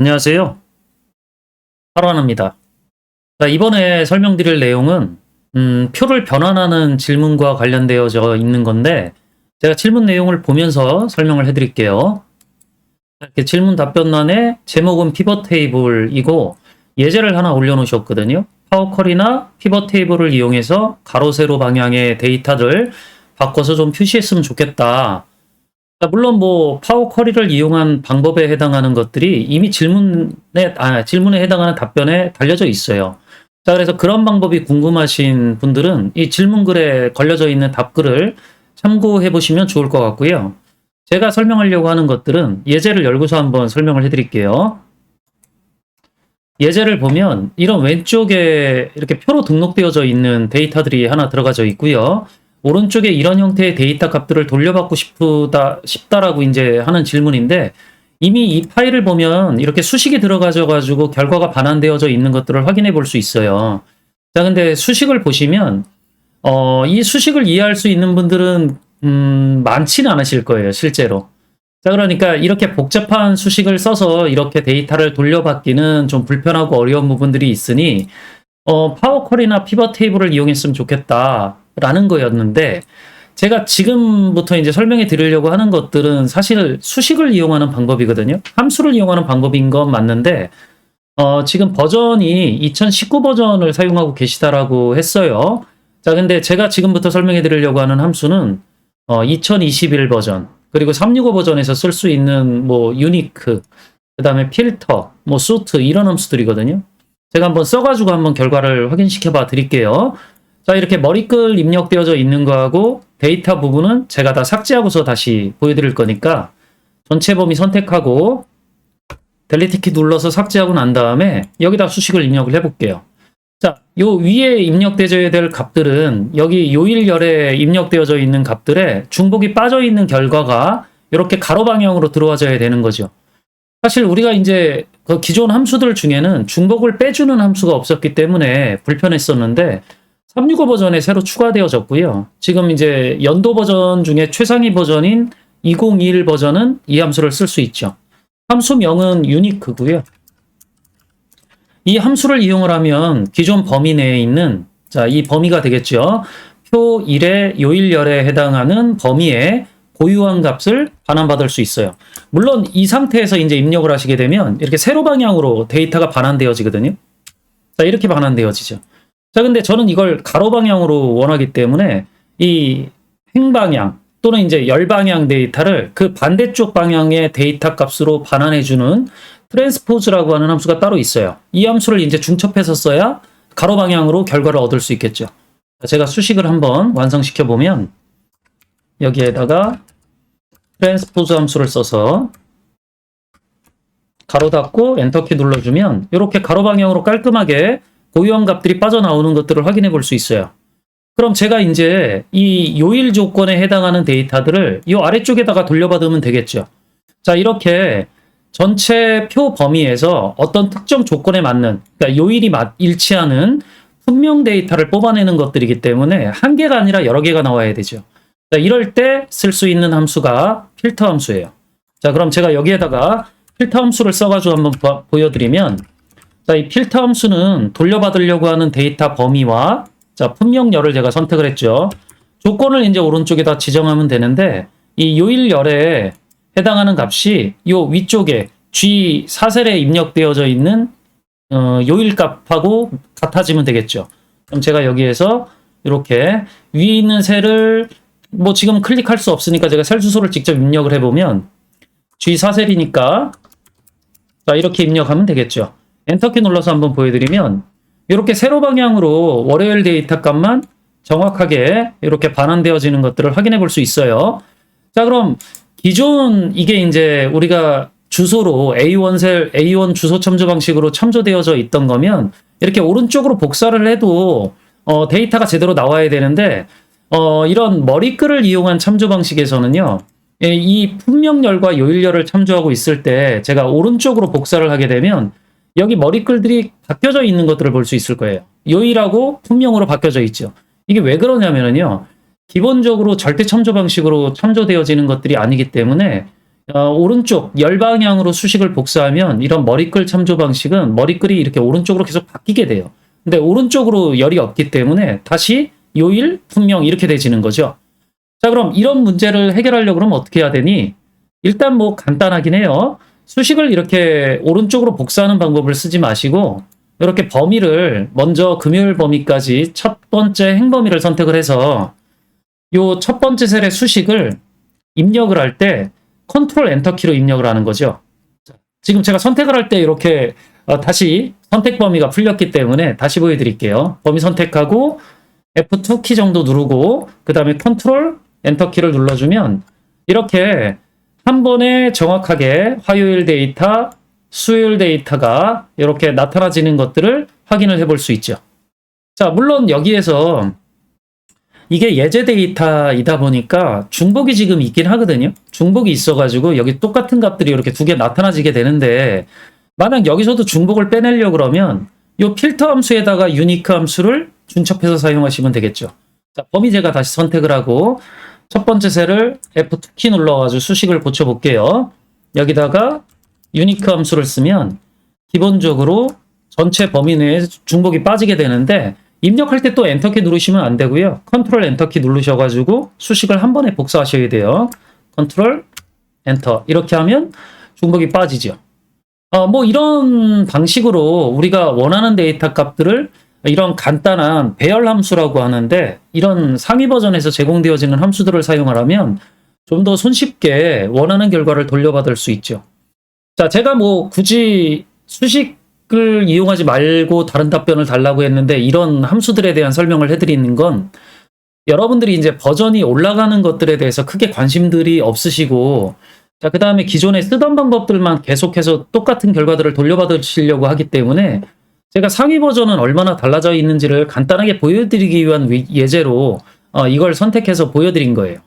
안녕하세요. 하루하나입니다. 자, 이번에 설명드릴 내용은 표를 변환하는 질문과 관련되어져 있는 건데 제가 질문 내용을 보면서 설명을 해드릴게요. 이렇게 질문 답변란에 제목은 피벗 테이블이고 예제를 하나 올려놓으셨거든요. 파워쿼리나 피벗 테이블을 이용해서 가로 세로 방향의 데이터를 바꿔서 좀 표시했으면 좋겠다. 물론 뭐 파워쿼리를 이용한 방법에 해당하는 것들이 이미 질문에 해당하는 답변에 달려져 있어요. 자, 그래서 그런 방법이 궁금하신 분들은 이 질문글에 걸려져 있는 답글을 참고해 보시면 좋을 것 같고요. 제가 설명하려고 하는 것들은 예제를 열고서 한번 설명을 해드릴게요. 예제를 보면 이런 왼쪽에 이렇게 표로 등록되어져 있는 데이터들이 하나 들어가져 있고요. 오른쪽에 이런 형태의 데이터 값들을 돌려받고 싶다라고 이제 하는 질문인데 이미 이 파일을 보면 이렇게 수식이 들어가져 가지고 결과가 반환되어져 있는 것들을 확인해 볼 수 있어요. 자, 근데 수식을 보시면 이 수식을 이해할 수 있는 분들은 많지는 않으실 거예요, 실제로. 자, 그러니까 이렇게 복잡한 수식을 써서 이렇게 데이터를 돌려받기는 좀 불편하고 어려운 부분들이 있으니 파워쿼리나 피벗 테이블을 이용했으면 좋겠다라는 거였는데 제가 지금부터 이제 설명해 드리려고 하는 것들은 사실 수식을 이용하는 방법이거든요. 함수를 이용하는 방법인 건 맞는데 지금 버전이 2019 버전을 사용하고 계시다라고 했어요. 자, 근데 제가 지금부터 설명해 드리려고 하는 함수는 2021 버전 그리고 365 버전에서 쓸 수 있는 뭐 유니크 그다음에 필터 뭐 소트 이런 함수들이거든요. 제가 한번 써가지고 한번 결과를 확인시켜 봐 드릴게요. 자, 이렇게 머리글 입력되어져 있는 거하고 데이터 부분은 제가 다 삭제하고서 다시 보여드릴 거니까 전체 범위 선택하고 델리트 키 눌러서 삭제하고 난 다음에 여기다 수식을 입력을 해볼게요. 자, 요 위에 입력되어야 될 값들은 여기 요일열에 입력되어져 있는 값들에 중복이 빠져 있는 결과가 이렇게 가로 방향으로 들어와줘야 되는 거죠. 사실 우리가 이제 그 기존 함수들 중에는 중복을 빼주는 함수가 없었기 때문에 불편했었는데 365 버전에 새로 추가되어졌고요. 지금 이제 연도 버전 중에 최상위 버전인 2021 버전은 이 함수를 쓸 수 있죠. 함수명은 유니크고요. 이 함수를 이용을 하면 기존 범위 내에 있는 이 범위가 되겠죠. 표 1의 요일열에 해당하는 범위에 고유한 값을 반환받을 수 있어요. 물론 이 상태에서 이제 입력을 하시게 되면 이렇게 세로 방향으로 데이터가 반환되어지거든요. 자, 이렇게 반환되어지죠. 자, 근데 저는 이걸 가로 방향으로 원하기 때문에 이 행방향 또는 이제 열방향 데이터를 그 반대쪽 방향의 데이터 값으로 반환해주는 트랜스포즈라고 하는 함수가 따로 있어요. 이 함수를 이제 중첩해서 써야 가로 방향으로 결과를 얻을 수 있겠죠. 제가 수식을 한번 완성시켜 보면 여기에다가 트랜스포즈 함수를 써서 가로 닫고 엔터키 눌러주면 이렇게 가로 방향으로 깔끔하게 고유한 값들이 빠져나오는 것들을 확인해 볼 수 있어요. 그럼 제가 이제 이 요일 조건에 해당하는 데이터들을 이 아래쪽에다가 돌려받으면 되겠죠. 자, 이렇게 전체 표 범위에서 어떤 특정 조건에 맞는, 그러니까 요일이 일치하는 분명 데이터를 뽑아내는 것들이기 때문에 한 개가 아니라 여러 개가 나와야 되죠. 자, 이럴 때 쓸 수 있는 함수가 필터 함수예요. 자, 그럼 제가 여기에다가 필터 함수를 써가지고 한번 보여드리면, 자, 이 필터 함수는 돌려받으려고 하는 데이터 범위와 분명열을 제가 선택을 했죠. 조건을 이제 오른쪽에다 지정하면 되는데 이 요일열에 해당하는 값이 요 위쪽에 G4셀에 입력되어져 있는 요일 값하고 같아지면 되겠죠. 그럼 제가 여기에서 이렇게 위에 있는 셀을 뭐 지금 클릭할 수 없으니까 제가 셀 주소를 직접 입력을 해보면 G4셀이니까 자, 이렇게 입력하면 되겠죠. 엔터키 눌러서 한번 보여드리면 이렇게 세로 방향으로 월요일 데이터 값만 정확하게 이렇게 반환되어지는 것들을 확인해 볼 수 있어요. 자, 그럼 기존 이게 이제 우리가 주소로 A1 주소 첨부 방식으로 첨부되어져 있던 거면 이렇게 오른쪽으로 복사를 해도 데이터가 제대로 나와야 되는데 이런 머리글을 이용한 첨부 방식에서는요. 이 분명열과 요일열을 참조하고 있을 때 제가 오른쪽으로 복사를 하게 되면 여기 머리글들이 바뀌어져 있는 것들을 볼 수 있을 거예요. 요일하고 분명으로 바뀌어져 있죠. 이게 왜 그러냐면요. 기본적으로 절대 첨조 방식으로 첨조되어지는 것들이 아니기 때문에 오른쪽 열방향으로 수식을 복사하면 이런 머리끌 참조 방식은 머리끌이 이렇게 오른쪽으로 계속 바뀌게 돼요. 근데 오른쪽으로 열이 없기 때문에 다시 요일 분명 이렇게 되지는 거죠. 자, 그럼 이런 문제를 해결하려고 그러면 어떻게 해야 되니? 일단 뭐 간단하긴 해요. 수식을 이렇게 오른쪽으로 복사하는 방법을 쓰지 마시고 이렇게 범위를 먼저 금요일 범위까지 첫 번째 행범위를 선택을 해서 요 첫 번째 셀의 수식을 입력을 할 때 컨트롤 엔터 키로 입력을 하는 거죠. 지금 제가 선택을 할 때 이렇게 다시 선택 범위가 풀렸기 때문에 다시 보여드릴게요. 범위 선택하고 F2 키 정도 누르고 그 다음에 컨트롤 엔터 키를 눌러주면 이렇게 한 번에 정확하게 화요일 데이터, 수요일 데이터가 이렇게 나타나지는 것들을 확인을 해볼 수 있죠. 자, 물론 여기에서 이게 예제 데이터이다 보니까 중복이 지금 있긴 하거든요. 중복이 있어가지고 여기 똑같은 값들이 이렇게 두 개 나타나지게 되는데 만약 여기서도 중복을 빼내려고 그러면 이 필터 함수에다가 유니크 함수를 준첩해서 사용하시면 되겠죠. 자, 범위 제가 다시 선택을 하고 첫 번째 셀을 F2 키 눌러가지고 수식을 고쳐볼게요. 여기다가 유니크 함수를 쓰면 기본적으로 전체 범위 내에 중복이 빠지게 되는데 입력할 때 또 엔터키 누르시면 안 되고요. 컨트롤 엔터키 누르셔가지고 수식을 한 번에 복사하셔야 돼요. 컨트롤 엔터 이렇게 하면 중복이 빠지죠. 뭐 이런 방식으로 우리가 원하는 데이터 값들을 이런 간단한 배열 함수라고 하는데 이런 상위 버전에서 제공되어지는 함수들을 사용을 하면 좀 더 손쉽게 원하는 결과를 돌려받을 수 있죠. 자, 제가 뭐 굳이 수식을 이용하지 말고 다른 답변을 달라고 했는데 이런 함수들에 대한 설명을 해드리는 건 여러분들이 이제 버전이 올라가는 것들에 대해서 크게 관심들이 없으시고 자, 그 다음에 기존에 쓰던 방법들만 계속해서 똑같은 결과들을 돌려받으시려고 하기 때문에 제가 상위 버전은 얼마나 달라져 있는지를 간단하게 보여드리기 위한 예제로 이걸 선택해서 보여드린 거예요.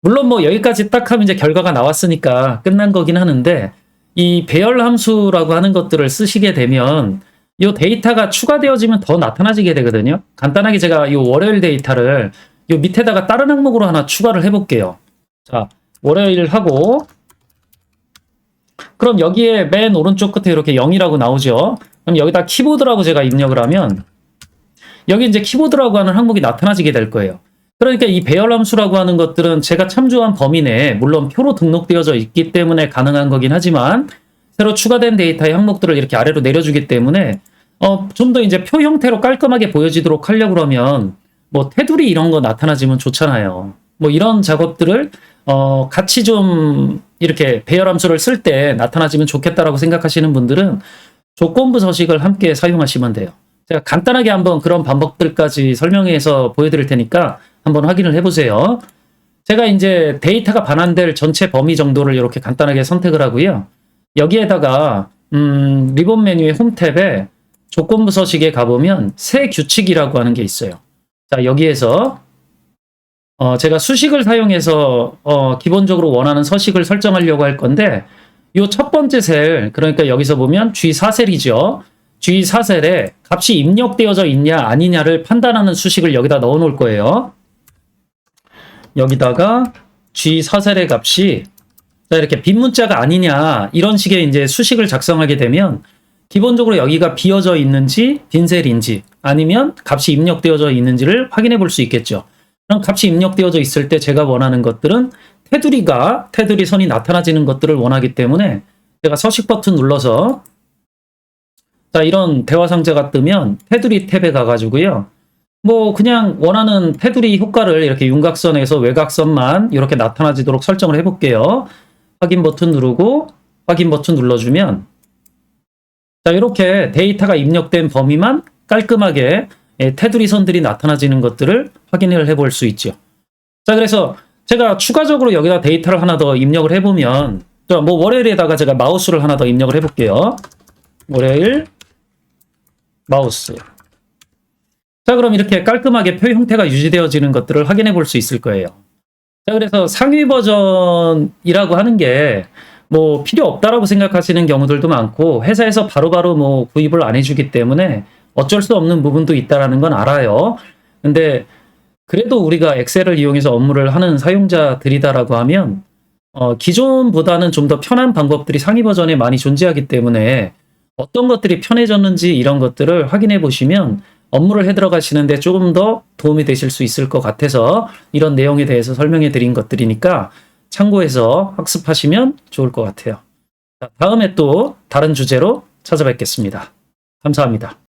물론 뭐 여기까지 딱 하면 이제 결과가 나왔으니까 끝난 거긴 하는데 이 배열 함수라고 하는 것들을 쓰시게 되면 이 데이터가 추가되어지면 더 나타나지게 되거든요. 간단하게 제가 이 월요일 데이터를 이 밑에다가 다른 항목으로 하나 추가를 해볼게요. 자, 월요일 하고 그럼 여기에 맨 오른쪽 끝에 이렇게 0이라고 나오죠. 그럼 여기다 키보드라고 제가 입력을 하면 여기 이제 키보드라고 하는 항목이 나타나지게 될 거예요. 그러니까 이 배열 함수라고 하는 것들은 제가 참조한 범위 내에 물론 표로 등록되어져 있기 때문에 가능한 거긴 하지만 새로 추가된 데이터의 항목들을 이렇게 아래로 내려주기 때문에 좀 더 이제 표 형태로 깔끔하게 보여지도록 하려고 그러면 뭐 테두리 이런 거 나타나지면 좋잖아요. 뭐 이런 작업들을 같이 좀 이렇게 배열 함수를 쓸 때 나타나지면 좋겠다라고 생각하시는 분들은 조건부 서식을 함께 사용하시면 돼요. 제가 간단하게 한번 그런 방법들까지 설명해서 보여드릴 테니까 한번 확인을 해보세요. 제가 이제 데이터가 반환될 전체 범위 정도를 이렇게 간단하게 선택을 하고요. 여기에다가 리본 메뉴의 홈 탭에 조건부 서식에 가보면 새 규칙이라고 하는 게 있어요. 자, 여기에서 제가 수식을 사용해서 기본적으로 원하는 서식을 설정하려고 할 건데 이 첫 번째 셀, 그러니까 여기서 보면 G4셀이죠. G4셀에 값이 입력되어져 있냐 아니냐를 판단하는 수식을 여기다 넣어 놓을 거예요. 여기다가 G4셀의 값이 자, 이렇게 빈 문자가 아니냐 이런 식의 이제 수식을 작성하게 되면 기본적으로 여기가 비어져 있는지 빈 셀인지 아니면 값이 입력되어져 있는지를 확인해 볼 수 있겠죠. 그럼 값이 입력되어져 있을 때 제가 원하는 것들은 테두리 선이 나타나지는 것들을 원하기 때문에 제가 서식 버튼 눌러서 자, 이런 대화 상자가 뜨면 테두리 탭에 가가지고요. 뭐 그냥 원하는 테두리 효과를 이렇게 윤곽선에서 외곽선만 이렇게 나타나지도록 설정을 해볼게요. 확인 버튼 누르고 확인 버튼 눌러주면 자, 이렇게 데이터가 입력된 범위만 깔끔하게 테두리 선들이 나타나지는 것들을 확인을 해볼 수 있죠. 자, 그래서 제가 추가적으로 여기다 데이터를 하나 더 입력을 해보면 뭐 월요일에다가 제가 마우스를 하나 더 입력을 해볼게요. 월요일 마우스. 자, 그럼 이렇게 깔끔하게 표 형태가 유지되어지는 것들을 확인해 볼 수 있을 거예요. 자, 그래서 상위 버전이라고 하는 게 뭐 필요 없다라고 생각하시는 경우들도 많고 회사에서 바로바로 뭐 구입을 안 해주기 때문에 어쩔 수 없는 부분도 있다라는 건 알아요. 근데 그래도 우리가 엑셀을 이용해서 업무를 하는 사용자들이다라고 하면 기존보다는 좀 더 편한 방법들이 상위 버전에 많이 존재하기 때문에 어떤 것들이 편해졌는지 이런 것들을 확인해 보시면 업무를 해 들어가시는데 조금 더 도움이 되실 수 있을 것 같아서 이런 내용에 대해서 설명해 드린 것들이니까 참고해서 학습하시면 좋을 것 같아요. 자, 다음에 또 다른 주제로 찾아뵙겠습니다. 감사합니다.